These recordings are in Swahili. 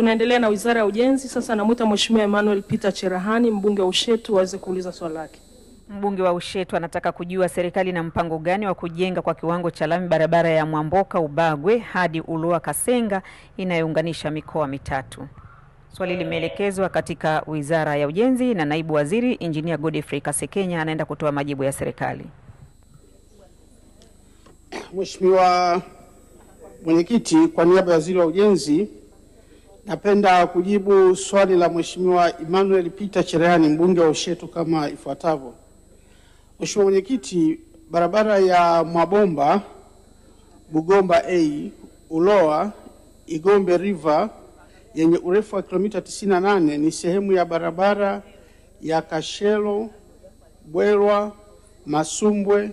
Tunaendelea na Wizara ya Ujenzi. Sasa namuita Mheshimiwa Emmanuel Peter Cherahani, mbunge wa Ushetu, aweze kuuliza swali lake. Mbunge wa Ushetu anataka kujua serikali na mpango gani wa kujenga kwa kiwango cha lami barabara ya Mwamboka Ubagwe hadi Uloa Kasenga inayounganisha mikoa mitatu. Swali limeelekezwa katika Wizara ya Ujenzi na Naibu Waziri Engineer Godfrey Kasekenya anaenda kutoa majibu ya serikali. Mheshimiwa Mwenyekiti, kwa niaba ya Waziri wa Ujenzi, napenda kujibu swali la Mheshimiwa Emmanuel Peter Cherahani, mbunge wa Ushetu kama ifuatavyo. Mheshimiwa Mwenyekiti, barabara ya Mwabomba Bugomba A Uloa Igombe River yenye urefu wa kilomita 98 ni sehemu ya barabara ya Kashelo Bwerwa Masumbwe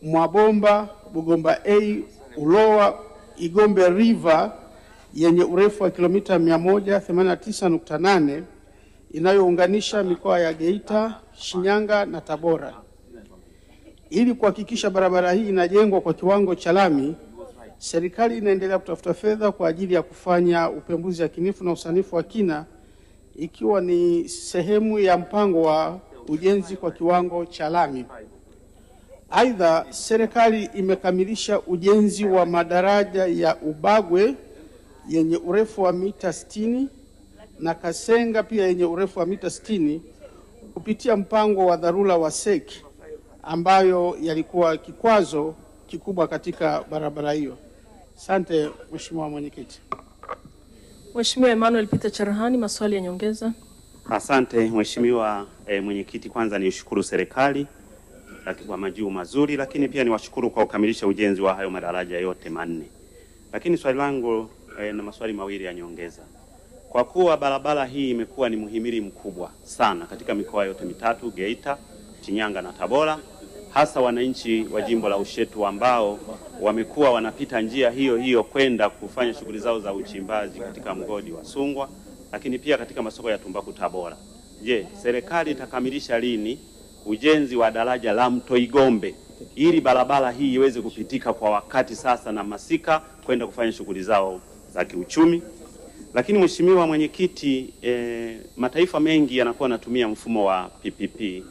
Mwabomba Bugomba A Uloa Igombe River yenye urefu wa kilomita 189.8 inayounganisha mikoa ya Geita, Shinyanga na Tabora. Ili kuhakikisha barabara hii inajengwa kwa kiwango cha lami, serikali inaendelea kutafuta fedha kwa ajili ya kufanya upembuzi yakinifu na usanifu wa kina, ikiwa ni sehemu ya mpango wa ujenzi kwa kiwango cha lami. Aidha, serikali imekamilisha ujenzi wa madaraja ya Ubagwe yenye urefu wa mita 60 na Kasenga pia yenye urefu wa mita 60 kupitia mpango wa dharura wa SEC ambayo yalikuwa kikwazo kikubwa katika barabara hiyo. Asante Mheshimiwa Mwenyekiti. Mheshimiwa Emmanuel Peter Cherahani, maswali ya nyongeza. Asante Mheshimiwa Mwenyekiti, kwanza nishukuru serikali kwa majibu mazuri, lakini pia niwashukuru kwa kukamilisha ujenzi wa hayo madaraja yote manne. Lakini swali langu na maswali mawili ya nyongeza. Kwa kuwa barabara hii imekuwa ni muhimili mkubwa sana katika mikoa yote mitatu, Geita, Shinyanga na Tabora, hasa wananchi wa jimbo la Ushetu ambao wamekuwa wanapita njia hiyo hiyo kwenda kufanya shughuli zao za uchimbaji katika mgodi wa Sungwa, lakini pia katika masoko ya tumbaku Tabora. Je, serikali itakamilisha lini ujenzi wa daraja la Mto Igombe ili barabara hii iweze kupitika kwa wakati sasa na masika kwenda kufanya shughuli zao za kiuchumi? Lakini Mheshimiwa Mwenyekiti, mataifa mengi yanakuwa yanatumia mfumo wa PPP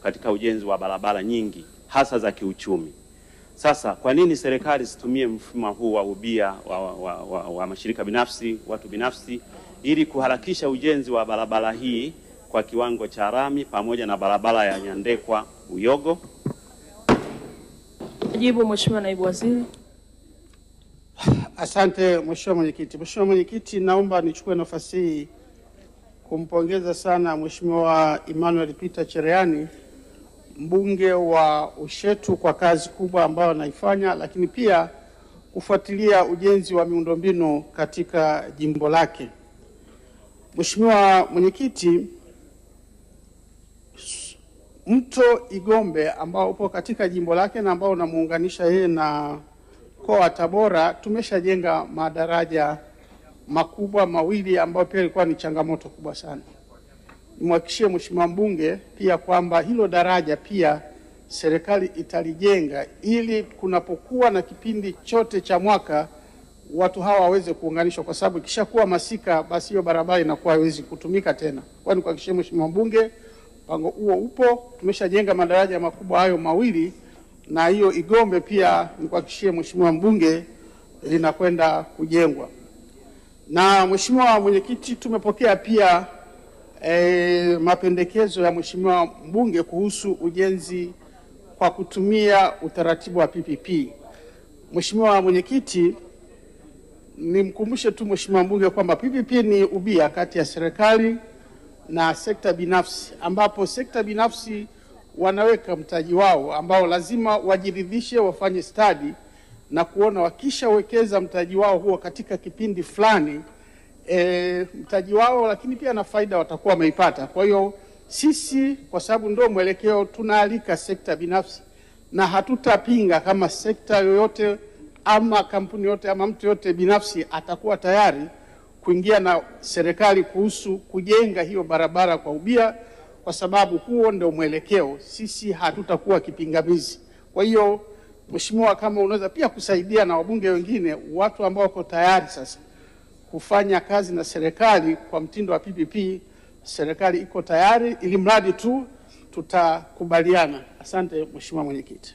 katika ujenzi wa barabara nyingi hasa za kiuchumi. Sasa kwa nini serikali situmie mfumo huu wa ubia wa mashirika binafsi, watu binafsi, ili kuharakisha ujenzi wa barabara hii kwa kiwango cha lami pamoja na barabara ya Nyandekwa Uyogo? Jibu Mheshimiwa Naibu Waziri. Asante Mheshimiwa Mwenyekiti. Mheshimiwa Mwenyekiti, naomba nichukue nafasi hii kumpongeza sana Mheshimiwa Emmanuel Peter Cherahani, mbunge wa Ushetu, kwa kazi kubwa ambayo anaifanya, lakini pia kufuatilia ujenzi wa miundombinu katika jimbo lake. Mheshimiwa Mwenyekiti, Mto Igombe ambao upo katika jimbo lake na ambao unamuunganisha yeye na mkoa wa Tabora, tumeshajenga madaraja makubwa mawili ambayo pia ilikuwa ni changamoto kubwa sana. Nimhakikishie Mheshimiwa mbunge pia kwamba hilo daraja pia serikali italijenga ili kunapokuwa na kipindi chote cha mwaka watu hawa waweze kuunganishwa, kwa sababu ikishakuwa masika basi hiyo barabara inakuwa haiwezi kutumika tena. Kwa hiyo kuhakikishia Mheshimiwa mbunge mpango huo upo, tumeshajenga madaraja makubwa hayo mawili, na hiyo Igombe pia nikuhakikishie Mheshimiwa mbunge linakwenda kujengwa. Na Mheshimiwa Mwenyekiti, tumepokea pia mapendekezo ya Mheshimiwa mbunge kuhusu ujenzi kwa kutumia utaratibu wa PPP. Mheshimiwa Mwenyekiti, nimkumbushe tu Mheshimiwa mbunge kwamba PPP ni ubia kati ya serikali na sekta binafsi, ambapo sekta binafsi wanaweka mtaji wao ambao lazima wajiridhishe, wafanye study na kuona wakishawekeza mtaji wao huo katika kipindi fulani mtaji wao lakini pia na faida watakuwa wameipata. Kwa hiyo sisi, kwa sababu ndio mwelekeo, tunaalika sekta binafsi na hatutapinga kama sekta yoyote ama kampuni yote ama mtu yote binafsi atakuwa tayari kuingia na serikali kuhusu kujenga hiyo barabara kwa ubia, kwa sababu huo ndio mwelekeo. Sisi hatutakuwa kipingamizi. Kwa hiyo Mheshimiwa, kama unaweza pia kusaidia na wabunge wengine, watu ambao wako tayari sasa kufanya kazi na serikali kwa mtindo wa PPP, serikali iko tayari, ili mradi tu tutakubaliana. Asante Mheshimiwa Mwenyekiti.